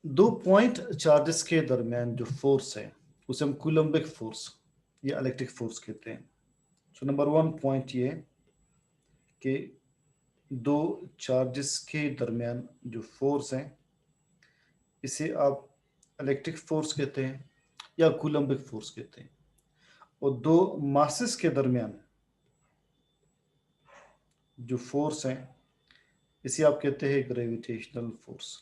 दो point charges के दरमियान जो फोर्स है उसे हम कूलम्बिक फोर्स या इलेक्ट्रिक फोर्स कहते हैं। सो नंबर वन पॉइंट ये कि दो चार्जेस के दरमियान जो फोर्स है इसे आप इलेक्ट्रिक फोर्स कहते हैं या कूलम्बिक फोर्स कहते हैं। और दो मासेस के दरमियान जो फोर्स है इसे आप कहते हैं ग्रेविटेशनल फोर्स।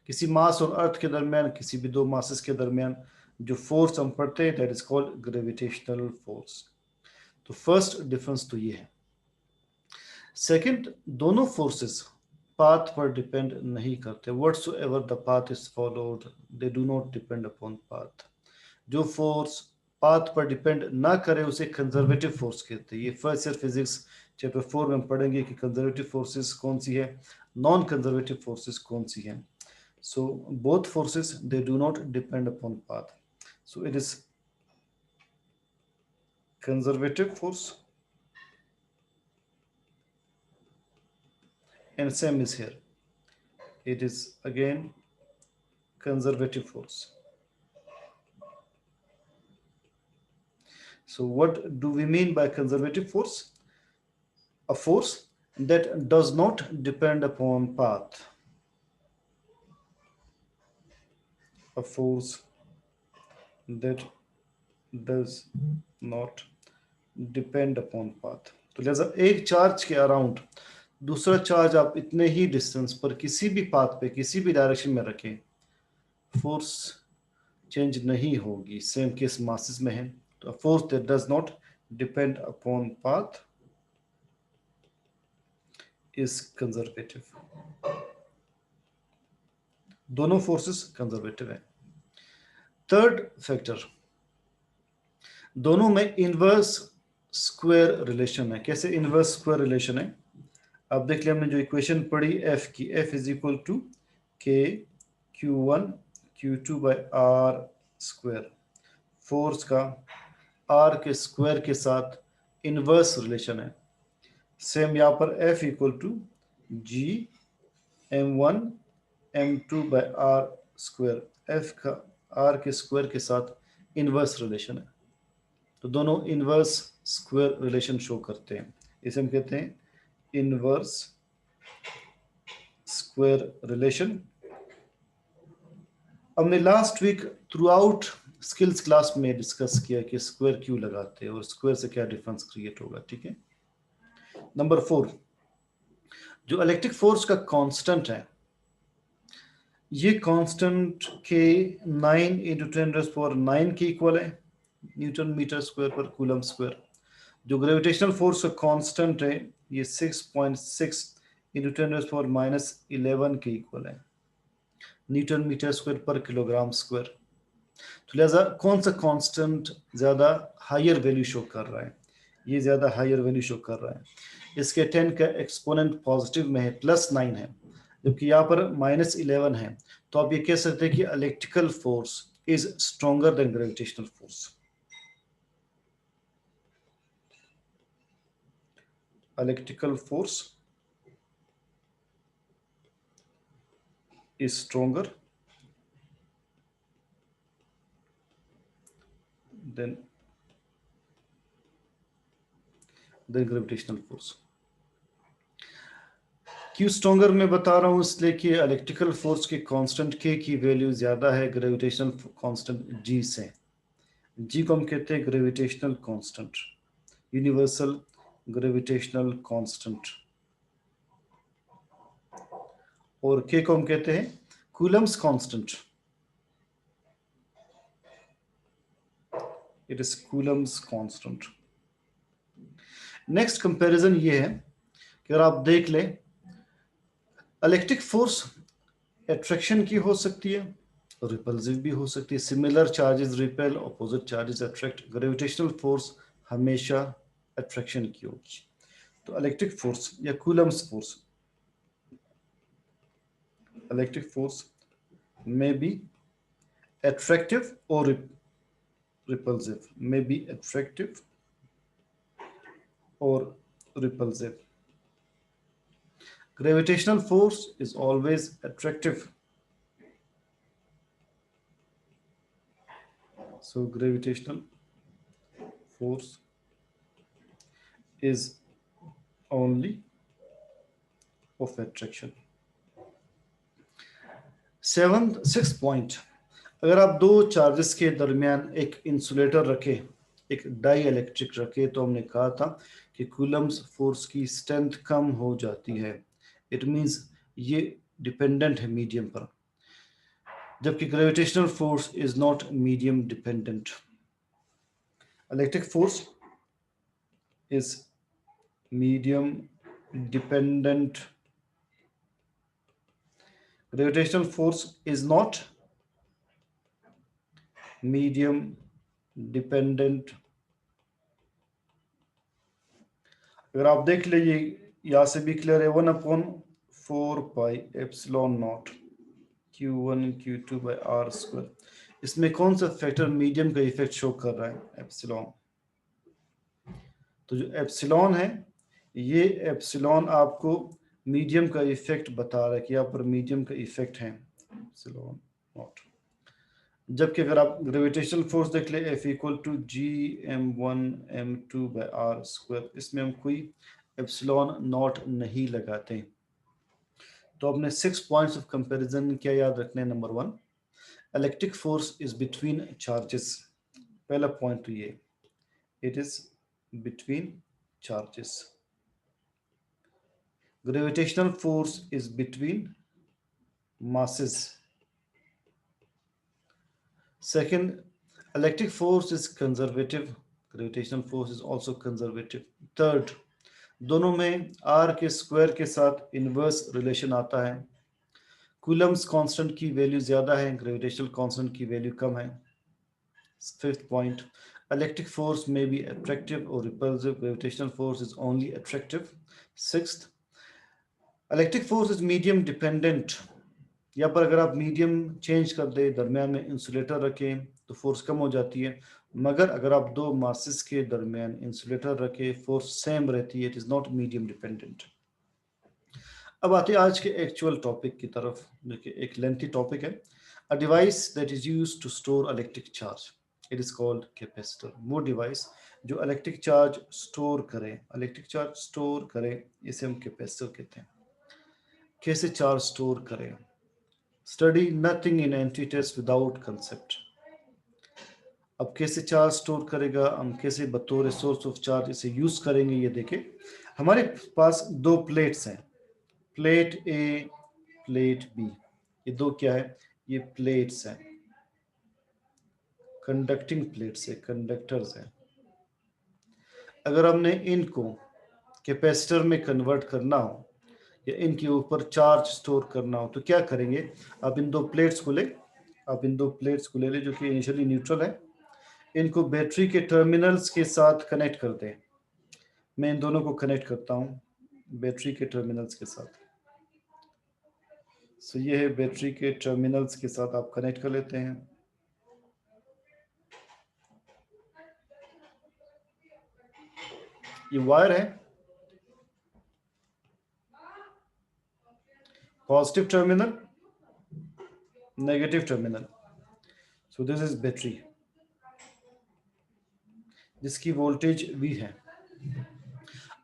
किसी मास और अर्थ के दरमियान, किसी भी दो मासेस के दरमियान जो फोर्स हम पढ़ते हैं that is called gravitational force. तो फर्स्ट डिफरेंस तो ये है। सेकंड, दोनों फोर्सेस पाथ पर डिपेंड नहीं करते। Whatsoever the path is followed they do not depend upon path. जो फोर्स पाथ पर डिपेंड ना करे उसे कंजर्वेटिव फोर्स कहते हैं। ये फर्स्ट ईयर फिजिक्स चैप्टर 4 में हम पढ़ेंगे कि कंजर्वेटिव फोर्सेस कौन सी है, नॉन कंजर्वेटिव फोर्सेस कौन सी हैं। So both forces they do not depend upon path. So it is conservative force and same is here. It is again conservative force. So what do we mean by conservative force? A force that does not depend upon path. A force that does not depend upon path. तो लिहाजा एक charge के around दूसरा charge आप इतने ही distance पर किसी भी पाथ पे किसी भी डायरेक्शन में रखें, फोर्स चेंज नहीं होगी। सेम केस मासेस में है। तो force that does not depend upon path is conservative. दोनों फोर्सेस कंजर्वेटिव है। थर्ड फैक्टर, दोनों में इनवर्स स्क्वायर रिलेशन है। कैसे इनवर्स स्क्वायर रिलेशन है? अब देख लिया हमने जो इक्वेशन पढ़ी एफ की, F is equal to K Q one Q two by R square. Force का आर के स्क्वायर के साथ इनवर्स रिलेशन है। सेम यहाँ पर F equal to G M one M two by R square, F का R के square के साथ इनवर्स रिलेशन है। तो दोनों इनवर्स स्क्वायर रिलेशन शो करते हैं। इसे हम कहते हैं इनवर्स स्क्वायर रिलेशन। हमने last week throughout skills class में डिस्कस किया कि स्क्वायर क्यों लगाते हैं और स्क्वायर से क्या डिफरेंस क्रिएट होगा। ठीक है। नंबर 4, जो इलेक्ट्रिक फोर्स का कांस्टेंट है ये कांस्टेंट के 9 इंटू 10⁹ के इक्वल है, न्यूटन मीटर स्क्वायर पर कूलम स्क्वायर। जो ग्रेविटेशनल फोर्स का कांस्टेंट है ये 6.6 इंटू 10⁻11 के इक्वल है, न्यूटन मीटर स्क्वायर पर किलोग्राम स्क्वायर। तो लिहाजा कौन सा कांस्टेंट ज़्यादा हायर वैल्यू शो कर रहा है? ये ज़्यादा हायर वैल्यू शो कर रहा है। इसके 10 का एक्सपोनेंट पॉजिटिव में है, +9 है, जबकि यहाँ पर -11 है। तो आप ये कह सकते हैं कि electrical force is stronger than gravitational force. Electrical force is stronger than gravitational force। क्यों स्ट्रॉन्गर मैं बता रहा हूँ? इसलिए कि इलेक्ट्रिकल फोर्स के कांस्टेंट के की वैल्यू ज़्यादा है ग्रेविटेशनल कांस्टेंट जी से। जी को हम कहते हैं gravitational constant, universal gravitational constant. और के को हम कहते हैं Coulomb's constant. It is Coulomb's constant. Next comparison ये है कि अगर आप देख लें इलेक्ट्रिक फोर्स एट्रैक्शन की हो सकती है, रिपल्सिव भी हो सकती है। Similar charges repel, opposite charges attract. Gravitational force हमेशा अट्रैक्शन की होगी। तो इलेक्ट्रिक फोर्स या Coulomb's force, electric force may be attractive or repulsive, may be attractive or repulsive. Gravitational force is always attractive. So gravitational force is only of attraction. Six point, अगर आप दो charges के दरमियान एक insulator रखे, एक die electric रखे, तो हमने कहा था कि कूलम्स फोर्स की स्ट्रेंथ कम हो जाती है. इट मींस ये डिपेंडेंट है मीडियम पर, जबकि gravitational force is not medium dependent. Electric force is medium dependent. Gravitational force is not medium dependent. अगर आप देख लीजिए यहाँ से भी क्लियर है, 1/4πε0 Q1 Q2 by R square. इसमें कौन सा फैक्टर मीडियम का इफेक्ट शो कर रहा है? एप्सिलॉन. तो जो एप्सिलॉन है, ये एप्सिलॉन आपको मीडियम का इफेक्ट बता रहा है कि यहाँ पर मीडियम का इफेक्ट है एप्सिलॉन नॉट. जबकि अगर आप ग्रेविटेशनल फोर्स देख ले, F = G m1m2/r², इसमें हम कोई एप्सिलॉन नॉट नहीं लगाते. तो आपने 6 पॉइंट्स ऑफ कंपैरिजन क्या याद रखने? Number 1, electric force is between charges. पहला पॉइंट तो ये, it is between charges. Gravitational force is between masses. Second, electric force is conservative. Gravitational force is also conservative. Third, दोनों में r के square के साथ इनवर्स रिलेशन आता है. कूलम्स कांस्टेंट की वैल्यू ज्यादा है, ग्रेविटेशनल कांस्टेंट की वैल्यू कम है. Fifth point, electric force may be attractive or repulsive. Gravitational force is only attractive. Sixth, electric force is medium dependent. यहाँ पर अगर आप मीडियम चेंज कर दे, दरमियान में इंसुलेटर रखें, तो फोर्स कम हो जाती है. मगर अगर आप दो मासेस के दरमियान इंसुलेटर रखे, फोर्स सेम रहती है. It is not medium dependent. अब आते हैं आज के एक्चुअल टॉपिक की तरफ, जो कि एक लेंथी टॉपिक है. A device that is used to store electric charge, it is called capacitor. वो डिवाइस जो इलेक्ट्रिक चार्ज स्टोर करे, इसे हम कैपेसिटर कहते हैं. कैसे चार्ज स्टोर करें? Study nothing in entities without concept. अब कैसे चार्ज स्टोर करेगा, हम कैसे बतौर सोर्स ऑफ चार्ज इसे यूज करेंगे, ये देखें. हमारे पास दो प्लेट्स हैं, प्लेट ए, प्लेट बी. ये दो क्या है? ये प्लेट्स हैं, कंडक्टिंग प्लेट्स है, कंडक्टर्स हैं. अगर हमने इनको कैपेसिटर में कन्वर्ट करना हो या इनके ऊपर चार्ज स्टोर करना हो, तो क्या करेंगे? आप इन दो प्लेट्स को ले जो कि इनिशियली न्यूट्रल है. इनको बैटरी के टर्मिनल्स के साथ कनेक्ट करते हैं. मैं इन दोनों को कनेक्ट करता हूं बैटरी के टर्मिनल्स के साथ. सो ये है बैटरी के टर्मिनल्स के साथ आप कनेक्ट कर लेते हैं. ये वायर है, positive terminal, negative terminal. So this is battery जिसकी वोल्टेज V है.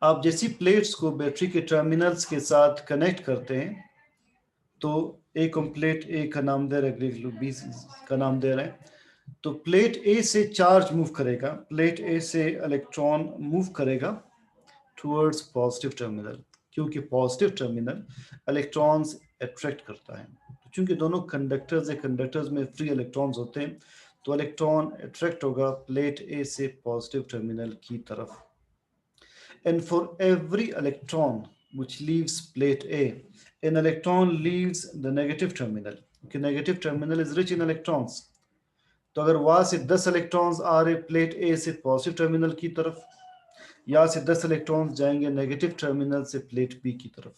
आप जैसी प्लेट्स को बैटरी के टर्मिनल्स के साथ कनेक्ट करते हैं, तो एक हम प्लेट ए का नाम दे रहे हैं, बी का नाम दे रहे हैं. तो प्लेट ए से चार्ज मूव करेगा, प्लेट ए से इलेक्ट्रॉन मूव करेगा टुवर्ड्स पॉजिटिव टर्मिनल, क्योंकि पॉजिटिव टर्मिनल इलेक्ट्रॉन्स अट्रैक्ट करता है. तो चूंकि दोनों कंडक्टर्स है, कंडक्टर्स में फ्री इलेक्ट्रॉन्स होते हैं, तो इलेक्ट्रॉन अट्रैक्ट होगा प्लेट ए से पॉजिटिव टर्मिनल की तरफ. And for every electron which leaves plate A, an electron leaves the negative terminal. Okay, negative terminal is rich in electrons. तो अगर वहां से 10 इलेक्ट्रॉन्स आ रहे प्लेट ए से पॉजिटिव टर्मिनल की तरफ, यहाँ से 10 इलेक्ट्रॉन्स जाएंगे नेगेटिव टर्मिनल से प्लेट बी की तरफ.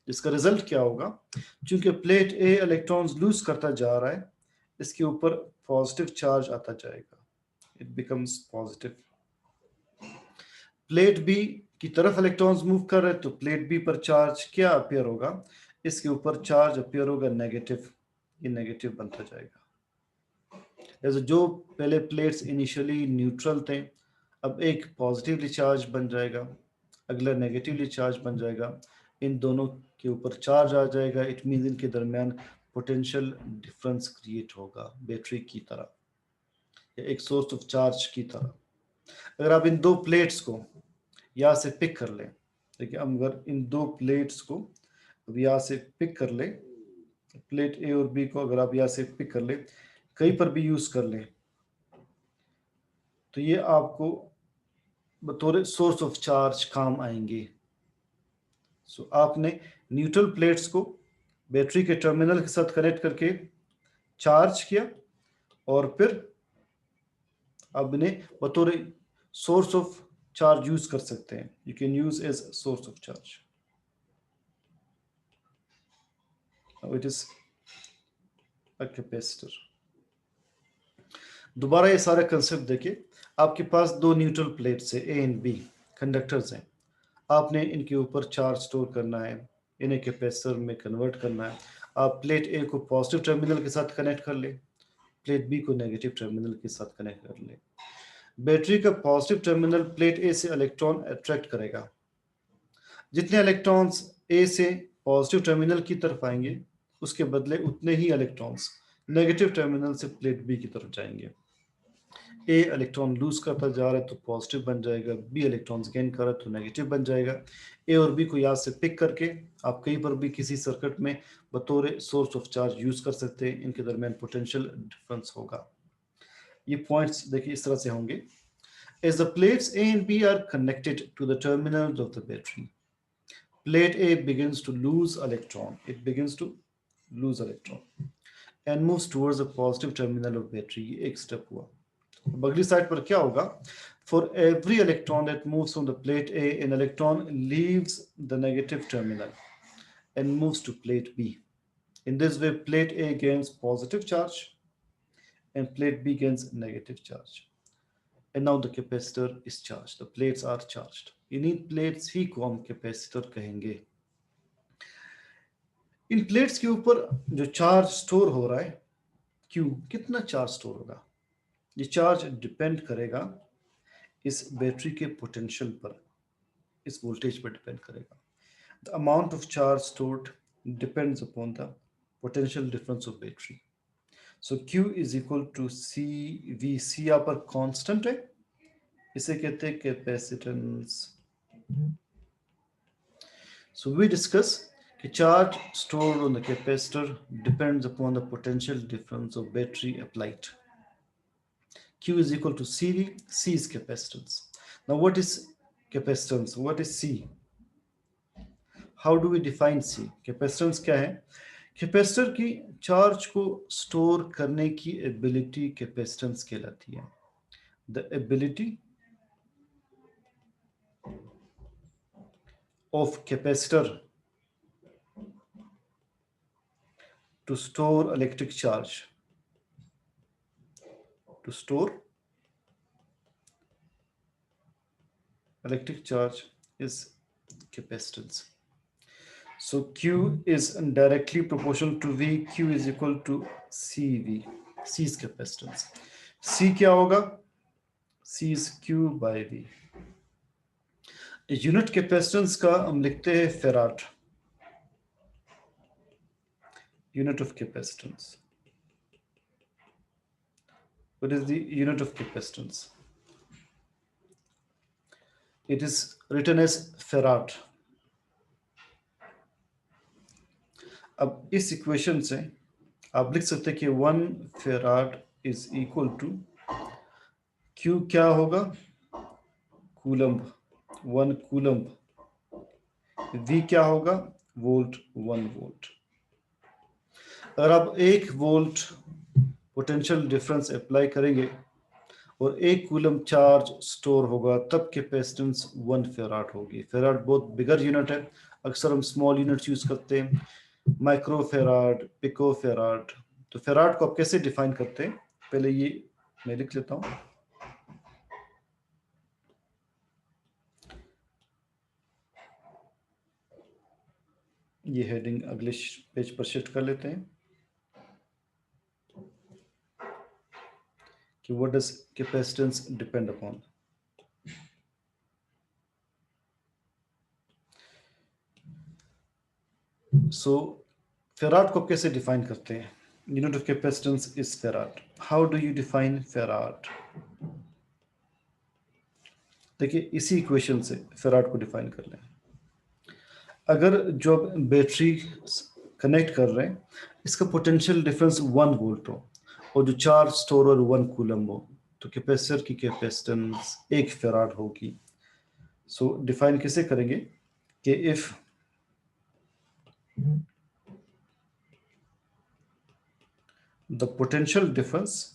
इसका रिजल्ट क्या होगा? क्योंकि प्लेट ए इलेक्ट्रॉन्स लूज करता जा रहा है, इसके ऊपर पॉजिटिव चार्ज आता जाएगा, it becomes positive. Plate B की तरफ इलेक्ट्रॉन्स मूव कर रहे हैं, तो प्लेट बी पर चार्ज क्या अपीयर होगा? इसके ऊपर चार्ज अपीयर होगा नेगेटिव. ये नेगेटिव बनता जाएगा. ऐसे जो पहले प्लेट्स इनिशियली न्यूट्रल थे, अब एक पॉजिटिवली चार्ज बन जाएगा, अगला नेगेटिवली चार्ज बन जाएगा, इन दोनों के ऊपर चार्ज आ जाएगा। इट मीन इनके दरमियान पोटेंशियल डिफरेंस क्रिएट होगा बैटरी की तरह या एक सोर्स ऑफ चार्ज की तरह। अगर आप इन दो प्लेट्स को यहाँ से पिक कर लें, देखिए हम अगर इन दो प्लेट्स को अब यहाँ से पिक कर लें, प्लेट ए और बी को अगर आप यहाँ से पिक कर लें, कहीं पर भी यूज कर लें, तो ये आपको बतौर सोर्स ऑफ चार्ज काम आएंगे। सो आपने न्यूट्रल प्लेट्स को बैटरी के टर्मिनल के साथ कनेक्ट करके चार्ज किया और फिर आप इन्हें बतौर सोर्स ऑफ चार्ज यूज कर सकते हैं। You can use as source of charge. It is a capacitor. दोबारा ये सारा कंसेप्ट देखिए, आपके पास दो न्यूट्रल प्लेट्स है ए एंड बी, कंडक्टर्स हैं, आपने इनके ऊपर चार्ज स्टोर करना है, इन्हें कैपेसिटर में कन्वर्ट करना है। आप प्लेट ए को पॉजिटिव टर्मिनल के साथ कनेक्ट कर ले, प्लेट बी को नेगेटिव टर्मिनल के साथ कनेक्ट कर ले। बैटरी का पॉजिटिव टर्मिनल प्लेट ए से इलेक्ट्रॉन अट्रैक्ट करेगा। जितने इलेक्ट्रॉन्स ए से पॉजिटिव टर्मिनल की तरफ आएंगे, उसके बदले उतने ही इलेक्ट्रॉन्स नेगेटिव टर्मिनल से प्लेट बी की तरफ जाएंगे। ए इलेक्ट्रॉन लूज करता जा रहा है तो पॉजिटिव बन जाएगा, बी इलेक्ट्रॉन्स गेन कर रहा है तो नेगेटिव बन जाएगा। ए और बी को याद से पिक करके आप कहीं पर भी किसी सर्किट में बतौर सोर्स ऑफ चार्ज यूज कर सकते हैं। इनके दरमियान पोटेंशियल डिफरेंस होगा। ये पॉइंट्स देखिए इस तरह से होंगे। As the plates A and B are connected to the terminals of the battery, plate A begins to lose electron. It begins to lose electron and moves towards the positive terminal of battery. ये एक step हुआ। अब अगली side पर क्या होगा? For every electron that moves from the plate A, an electron leaves the negative terminal and moves to plate B. In this way, plate A gains positive charge and plate B gains negative charge. And now the capacitor is charged. The plates are charged. इन्हीं plates ही को हम capacitor कहेंगे। इन plates के ऊपर जो charge store हो रहा है, क्यू, कितना चार्ज स्टोर होगा? ये चार्ज डिपेंड करेगा इस बैटरी के पोटेंशियल पर, इस वोल्टेज पर डिपेंड करेगा। The amount of charge stored depends upon the potential difference of battery. So Q is equal to C V. C यहाँ पर कांस्टेंट है, इसे कहते हैं capacitance. So we discuss the charge stored on the capacitor depends upon the potential difference of battery applied. Q is equal to CV. C is capacitance. Now what is capacitance? What is C? How do we define C? Capacitance क्या है? Capacitor की charge को store करने की ability capacitance कहलाती है। The ability of capacitor to store electric charge, to store electric charge is capacitance. So Q is directly proportional to V. Q is equal to CV. C is capacitance. C क्या होगा? C is Q by V. Unit capacitance का हम लिखते हैं farad, unit of capacitance. What is the unit of capacitance? It is written as farad. अब इस equation से आप लिख सकते हैं कि 1 farad is equal to Q क्या होगा? Coulomb, 1 coulomb. V क्या होगा? Volt, 1 volt. अगर आप 1 वोल्ट पोटेंशियल डिफरेंस अप्लाई करेंगे और 1 कूलम्ब चार्ज स्टोर होगा, तब कैपेसिटेंस 1 फेराड होगी। फेराड बहुत बिगर यूनिट है, अक्सर हम स्मॉल यूनिट्स यूज करते हैं, माइक्रो फेराड, पिको फेराड। तो फेराड को आप कैसे डिफाइन करते हैं? पहले ये मैं लिख लेता हूं। ये हेडिंग अगले पेज पर शिफ्ट कर लेते हैं। कि what does capacitance depend upon. So farad को कैसे डिफाइन करते हैं? Unit of capacitance is farad. How do you define farad? देखिए इसी इक्वेशन से फेराड को डिफाइन कर लें. अगर जो बैटरी कनेक्ट कर रहे हैं इसका पोटेंशियल डिफरेंस 1 वोल्ट हो और जो चार्ज स्टोर और 1 कूलम हो तो कैपेसिटर की कैपेसिटेंस 1 फेराड होगी. सो डिफाइन कैसे करेंगे कि if the potential difference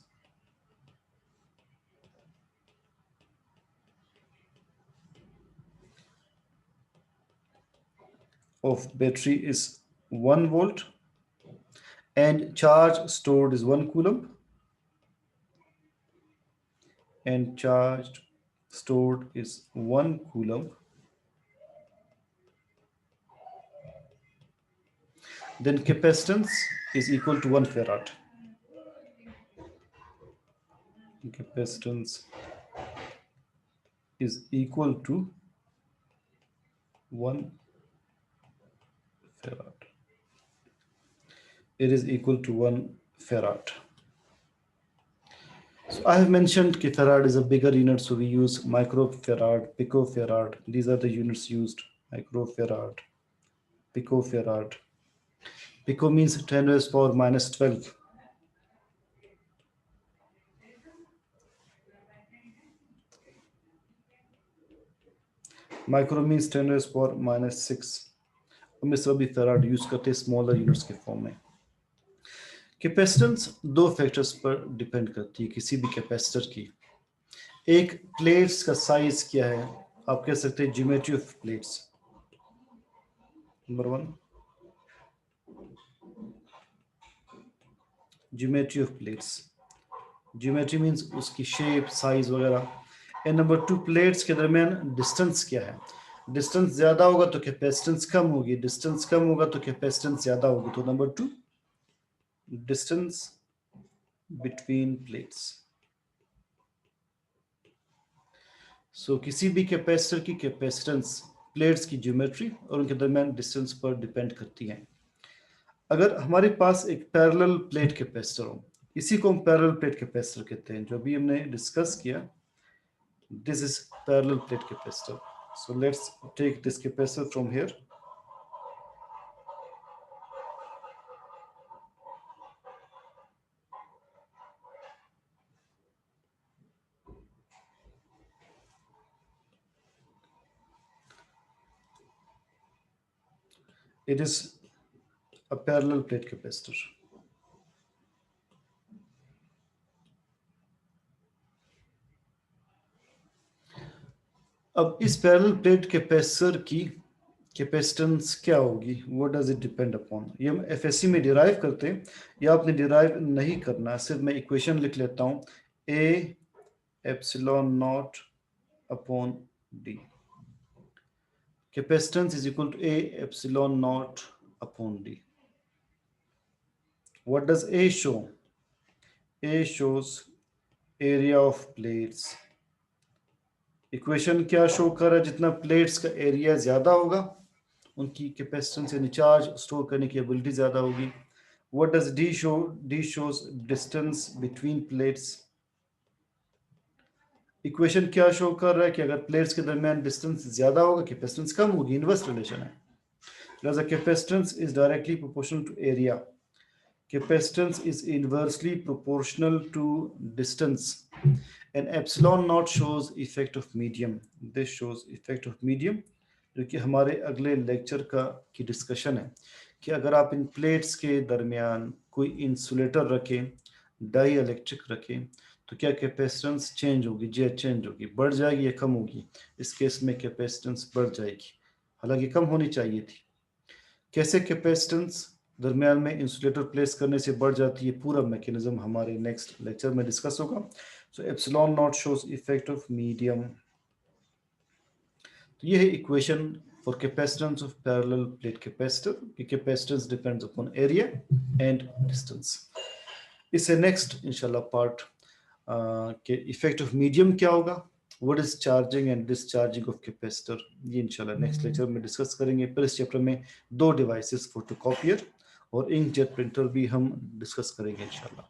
of battery is 1 volt and charge stored is 1 coulomb and charge stored is 1 coulomb, then capacitance is equal to 1 farad. Capacitance is equal to 1 farad. It is equal to 1 farad. So I have mentioned that farad is a bigger unit, so we use microfarad, picofarad. These are the units used: microfarad, picofarad. Pico means 10 raised power minus 12. Micro means 10 raised power minus 6. हम इस भी farad use करते हैं smaller units के form में. Capacitance दो factors पर depend करती है किसी भी कैपेसिटर की. एक प्लेट्स का साइज क्या है, आप कह सकते हैं geometry of plates. Number 1 geometry of plates. Geometry means उसकी शेप, साइज वगैरह. एंड नंबर 2 प्लेट्स के दरमियान डिस्टेंस क्या है. डिस्टेंस ज्यादा होगा तो कैपेसिटेंस कम होगी, डिस्टेंस कम होगा तो कैपेसिटेंस ज्यादा होगी. तो नंबर 2 डिस्टेंस बिटवीन प्लेट्स. सो किसी भी कैपेसिटर की कैपेसिटेंस प्लेट्स की ज्योमेट्री और उनके दरमियान डिस्टेंस पर डिपेंड करती है. अगर हमारे पास एक पैरेलल प्लेट कैपेसिटर हो, इसी को हम पैरेलल प्लेट कैपेसिटर कहते हैं, जो भी हमने डिस्कस किया. This is parallel plate capacitor. So let's take this capacitor from here. It is a parallel plate capacitor. अब इस पैरेलल प्लेट कैपेसिटर की कैपेसिटेंस क्या होगी, what does it depend upon. ये हम एफएससी में डिराइव करते हैं, या आपने डिराइव नहीं करना, सिर्फ मैं इक्वेशन लिख लेता हूं. A epsilon naught upon D. Capacitance is equal to A epsilon naught upon D. What does A show. A shows area of plates. Equation क्या शो कर रहा है, जितना प्लेट्स का एरिया ज्यादा होगा उनकी कैपेसिटेंस यानी चार्ज स्टोर करने की एबिलिटी ज्यादा होगी. What does D show. D shows distance between plates. Equation क्या शो कर रहा है कि अगर प्लेट्स के दरमियान डिस्टेंस ज्यादा होगा कैपेसिटेंस कम होगी. इनवर्स रिलेशन है. Thus, capacitance is directly proportional to area. Capacitance is inversely proportional to distance. And epsilon naught shows effect of medium. This shows effect of medium, जो कि हमारे अगले लेक्चर की डिस्कशन है कि अगर आप इन प्लेट्स के दरमियान कोई इंसुलेटर रखें, डाई इलेक्ट्रिक रखें, तो क्या कैपेसिटेंस चेंज होगी. जी चेंज होगी, बढ़ जाएगी या कम होगी. इस केस में कैपेसिटेंस बढ़ जाएगी, हालांकि कम होनी चाहिए थी. कैसे कैपेसिटेंस दरमियान में इंसुलेटर प्लेस करने से बढ़ जाती है, पूरा मैकेनिज्म हमारे नेक्स्ट लेक्चर में डिस्कस होगा. So epsilon naught shows effect of medium. तो ये है equation for capacitance of parallel plate capacitor. कि capacitance depends upon area and distance. इससे नेक्स्ट इंशाल्लाह पार्ट कि इफेक्ट ऑफ मीडियम क्या होगा, what is charging and discharging of capacitor, ये इंशाल्लाह नेक्स्ट लेक्चर में डिस्कस करेंगे। फिर इस चैप्टर में 2 डिवाइसेस, फोटोकॉपियर और इंकजेट प्रिंटर भी हम डिस्कस करेंगे इंशाल्लाह।